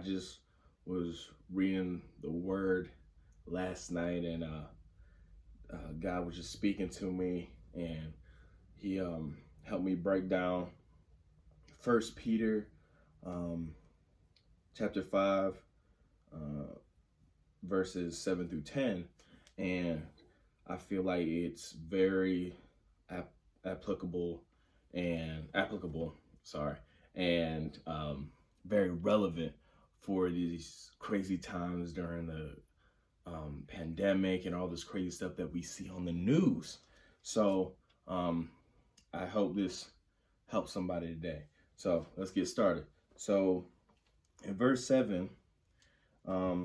just was reading the word last night, and God was just speaking to me, and He helped me break down First Peter um, chapter 5, uh, verses 7 through 10, and I feel like it's very applicable and applicable. Sorry, and very relevant for these crazy times during the pandemic and all this crazy stuff that we see on the news. So I hope this helps somebody today. So let's get started. So in verse 7,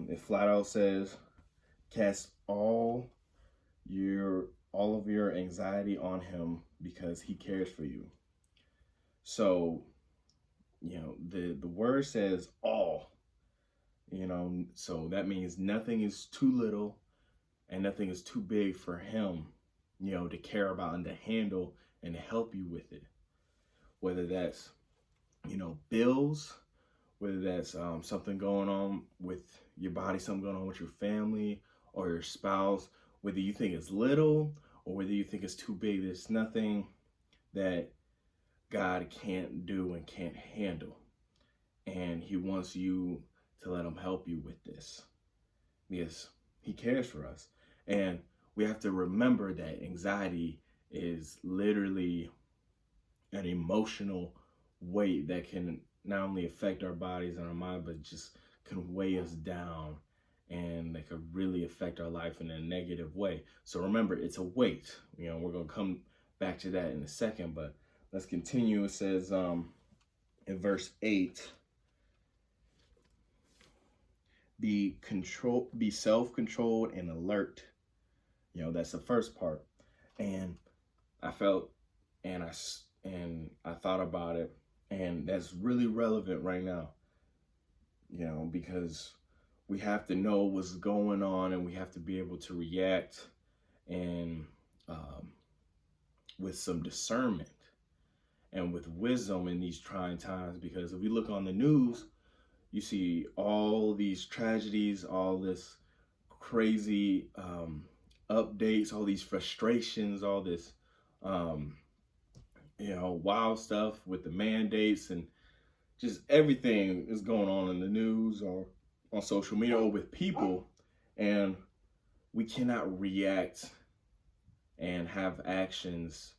it flat out says, "Cast all of your anxiety on him because he cares for you." So, the word says all, so that means nothing is too little and nothing is too big for him, to care about and to handle and to help you with it. Whether that's, bills, whether that's something going on with your body, something going on with your family or your spouse, whether you think it's little or whether you think it's too big, there's nothing that God can't do and can't handle. And He wants you to let Him help you with this because He cares for us. And we have to remember that anxiety is literally an emotional weight that can not only affect our bodies and our mind, but just can weigh us down, and that could really affect our life in a negative way. So remember, it's a weight. We're going to come back to that in a second, but let's continue. It says in verse 8, be self-controlled and alert. That's the first part. And I felt and I thought about it, and that's really relevant right now. Because we have to know what's going on, and we have to be able to react and with some discernment and with wisdom in these trying times. Because if we look on the news, you see all these tragedies, all this crazy updates, all these frustrations, all this wild stuff with the mandates, and just everything is going on in the news or on social media or with people, and we cannot react and have actions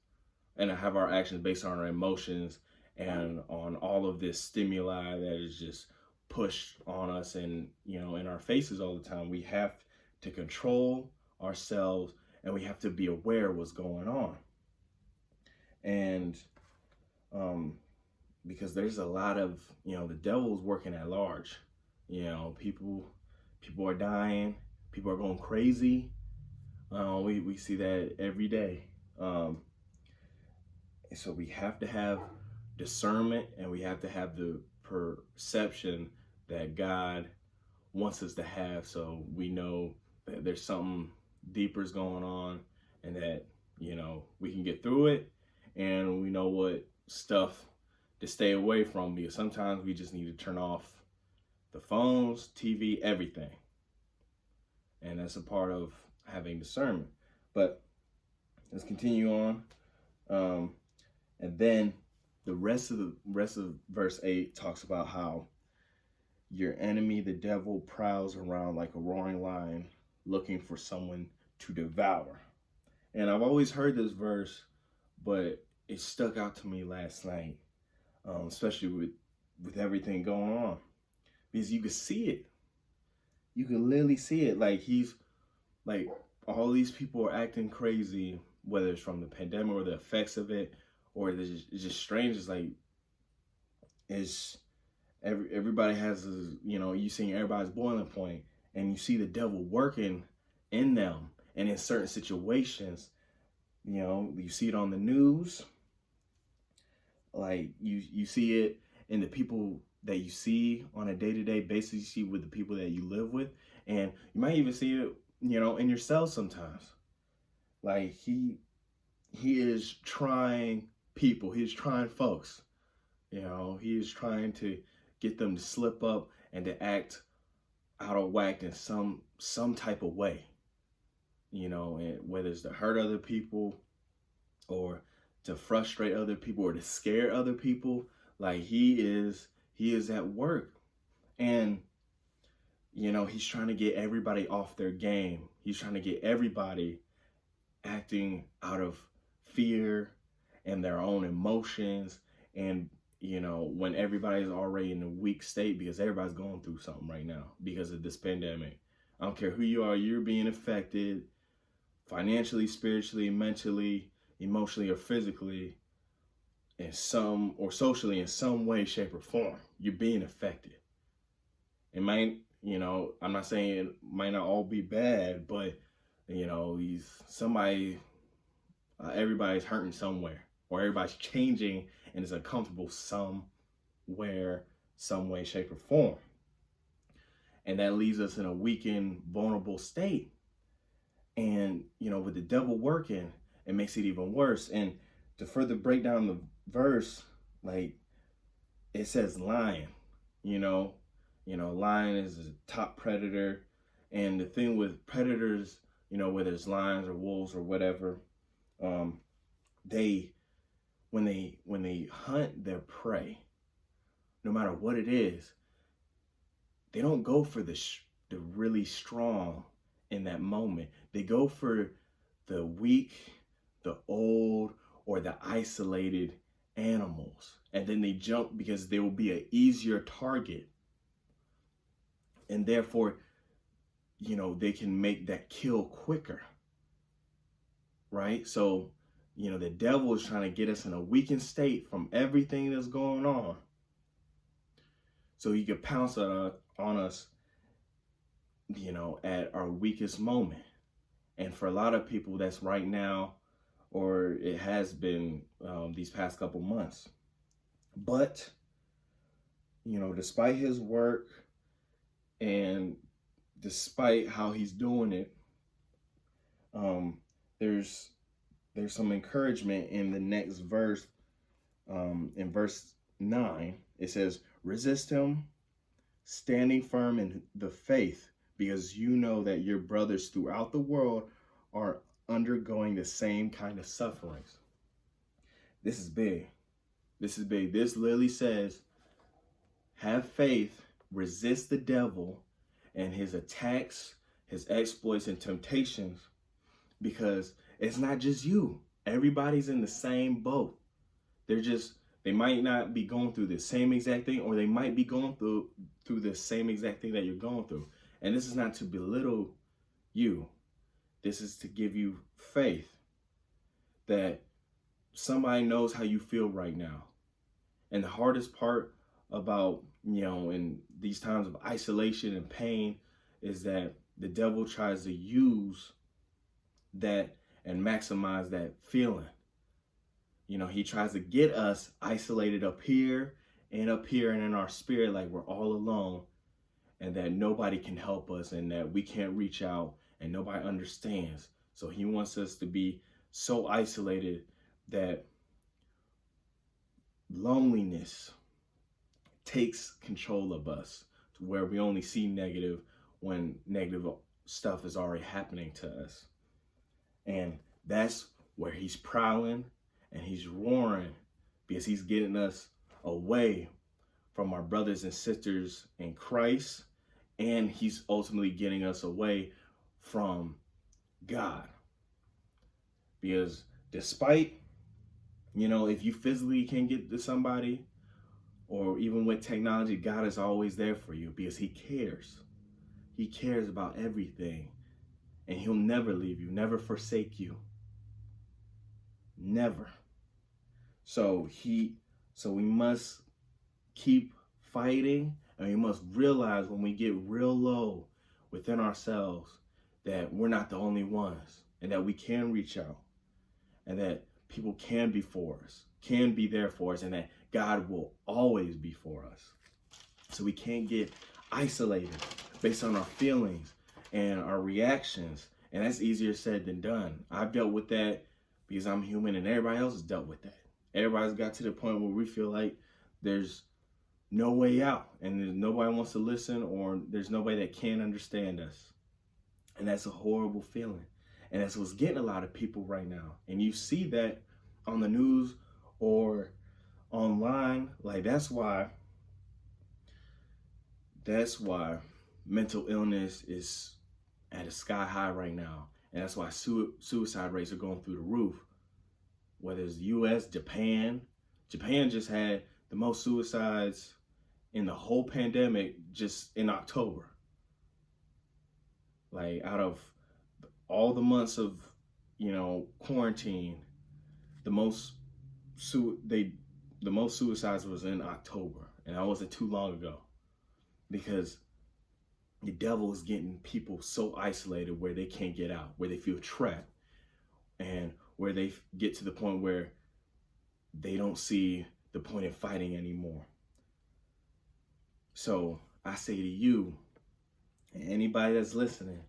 and have our actions based on our emotions and on all of this stimuli that is just pushed on us and in our faces all the time. We have to control ourselves, and we have to be aware of what's going on. And because there's a lot of, the devil's working at large. People are dying, people are going crazy. We see that every day. And so we have to have discernment, and we have to have the perception that God wants us to have, so we know that there's something deeper is going on, and that we can get through it, and we know what stuff to stay away from, because sometimes we just need to turn off the phones, TV, everything. And that's a part of having discernment. But let's continue on. And then the rest of verse 8 talks about how your enemy, the devil, prowls around like a roaring lion looking for someone to devour. And I've always heard this verse, but it stuck out to me last night, especially with everything going on, because you could see it. You can literally see it. Like all these people are acting crazy, whether it's from the pandemic or the effects of it, or it's just strange. It's like everybody has this, you seeing everybody's boiling point, and you see the devil working in them and in certain situations. You see it on the news. Like you see it in the people that you see on a day-to-day basis. You see with the people that you live with, and you might even see it, in yourself sometimes. Like he is trying people. He's trying folks. He is trying to get them to slip up and to act out of whack in some type of way, and whether it's to hurt other people or to frustrate other people or to scare other people. Like he is at work, and he's trying to get everybody off their game. He's trying to get everybody acting out of fear and their own emotions, and when everybody's already in a weak state because everybody's going through something right now because of this pandemic. I don't care who you are, you're being affected financially, spiritually, mentally, emotionally, or physically, in some, or socially, in some way, shape, or form. You're being affected. It might, I'm not saying it might not all be bad, but everybody's hurting somewhere, or everybody's changing and is uncomfortable somewhere, some way, shape, or form. And that leaves us in a weakened, vulnerable state. And, with the devil working, it makes it even worse. And to further break down the verse, like, it says lion, lion is a top predator. And the thing with predators, whether it's lions or wolves or whatever, when they hunt their prey, no matter what it is, they don't go for the really strong in that moment. They go for the weak, the old, or the isolated animals. And then they jump because they will be an easier target. And therefore, they can make that kill quicker. Right? So, the devil is trying to get us in a weakened state from everything that's going on, so he could pounce on us, at our weakest moment. And for a lot of people, that's right now, or it has been these past couple months. But, despite his work and despite how he's doing it, there's some encouragement in the next verse. In verse 9, it says, resist him, standing firm in the faith, because you know that your brothers throughout the world are undergoing the same kind of sufferings. This is big. This is big. This literally says, have faith, resist the devil and his attacks, his exploits and temptations, because it's not just you. Everybody's in the same boat. They might not be going through the same exact thing, or they might be going through the same exact thing that you're going through. And this is not to belittle you. This is to give you faith that somebody knows how you feel right now. And the hardest part about, in these times of isolation and pain, is that the devil tries to use that and maximize that feeling. He tries to get us isolated up here and in our spirit, like we're all alone, and that nobody can help us, and that we can't reach out, and nobody understands. So he wants us to be so isolated that loneliness takes control of us, to where we only see negative when negative stuff is already happening to us. And that's where he's prowling and he's roaring, because he's getting us away from our brothers and sisters in Christ, and he's ultimately getting us away from God. Because despite, if you physically can't get to somebody, or even with technology, God is always there for you, because he cares. He cares about everything, and he'll never leave you, never forsake you. Never. So we must keep fighting, and we must realize when we get real low within ourselves that we're not the only ones, and that we can reach out, and that people can be for us, can be there for us, and that God will always be for us. So we can't get isolated based on our feelings and our reactions. And that's easier said than done. I've dealt with that because I'm human, and everybody else has dealt with that. Everybody's got to the point where we feel like there's no way out, and there's nobody wants to listen, or there's nobody that can understand us. And that's a horrible feeling. And that's what's getting a lot of people right now. And you see that on the news or online. Like that's why mental illness is at a sky high right now. And that's why suicide rates are going through the roof. Whether it's US, Japan just had the most suicides in the whole pandemic just in October. Like, out of all the months of, quarantine, the most suicides was in October, and that wasn't too long ago, because the devil is getting people so isolated where they can't get out, where they feel trapped, and where they get to the point where they don't see the point in fighting anymore. So I say to you, and anybody that's listening,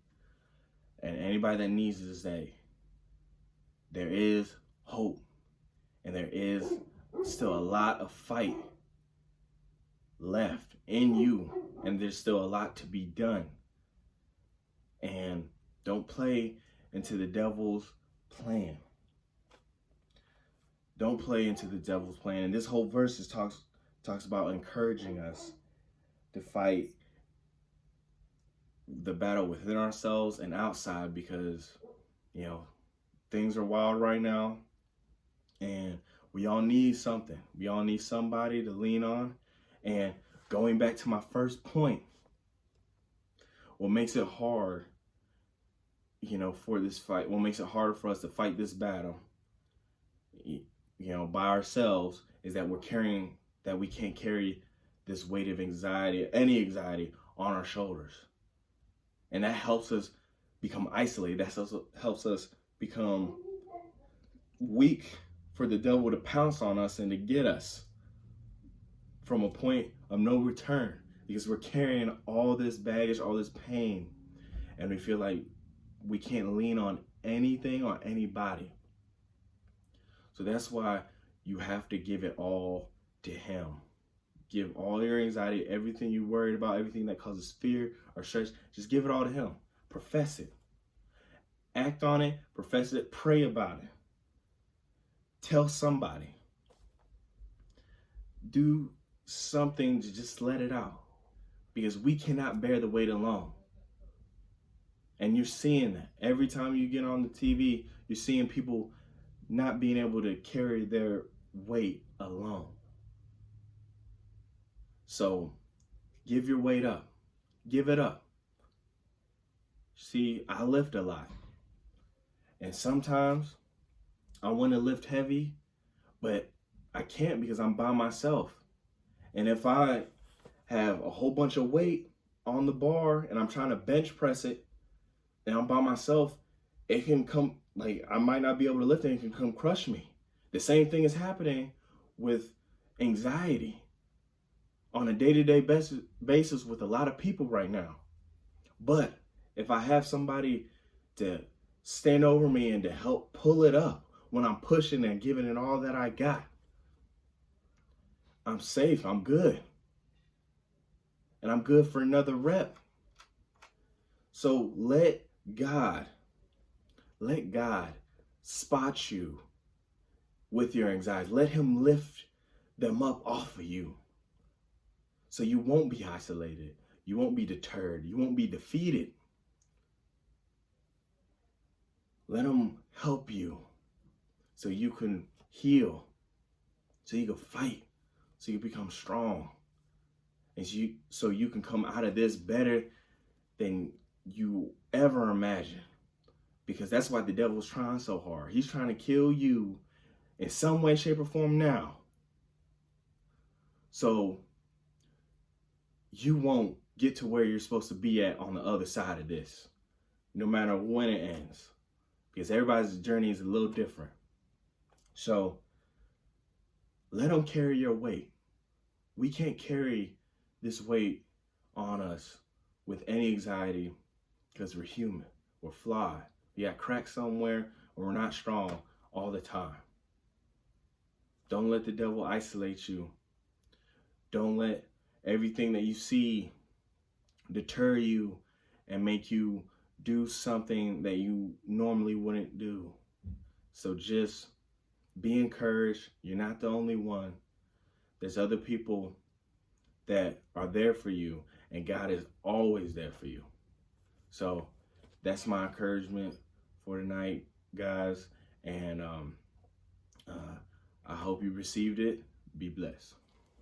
and anybody that needs this day, there is hope, and there is still a lot of fight left in you, and there's still a lot to be done. And don't play into the devil's plan. Don't play into the devil's plan. And this whole verse talks about encouraging us to fight the battle within ourselves and outside, because things are wild right now, and we all need something. We all need somebody to lean on. And going back to my first point, what makes it hard, for this fight, what makes it harder for us to fight this battle, by ourselves, is that we can't carry this weight of any anxiety on our shoulders. And that helps us become isolated. That also helps us become weak for the devil to pounce on us and to get us from a point of no return, because we're carrying all this baggage, all this pain, and we feel like we can't lean on anything or anybody. So that's why you have to give it all to him. Give all your anxiety, everything you're worried about, everything that causes fear or stress, just give it all to him. Profess it. Act on it, profess it, pray about it. Tell somebody. Do something to just let it out, because we cannot bear the weight alone. And you're seeing that every time you get on the TV, you're seeing people not being able to carry their weight alone. So give your weight up. Give it up. See, I lift a lot. And sometimes I want to lift heavy, but I can't because I'm by myself. And if I have a whole bunch of weight on the bar and I'm trying to bench press it and I'm by myself, it can come, I might not be able to lift it, and it can come crush me. The same thing is happening with anxiety on a day-to-day basis with a lot of people right now. But if I have somebody to stand over me and to help pull it up when I'm pushing and giving it all that I got, I'm safe, I'm good. And I'm good for another rep. So let God spot you with your anxiety. Let him lift them up off of you. So you won't be isolated. You won't be deterred. You won't be defeated. Let him help you so you can heal, so you can fight, so you become strong, and so you can come out of this better than you ever imagined. Because that's why the devil's trying so hard. He's trying to kill you in some way, shape, or form now. So you won't get to where you're supposed to be at on the other side of this, no matter when it ends. Because everybody's journey is a little different. So let them carry your weight. We can't carry this weight on us with any anxiety, because we're human. We're flawed. We got cracks somewhere, or we're not strong all the time. Don't let the devil isolate you. Don't let everything that you see deter you and make you do something that you normally wouldn't do. So just be encouraged. You're not the only one. There's other people that are there for you, and God is always there for you. So that's my encouragement for tonight, guys. And I hope you received it. Be blessed.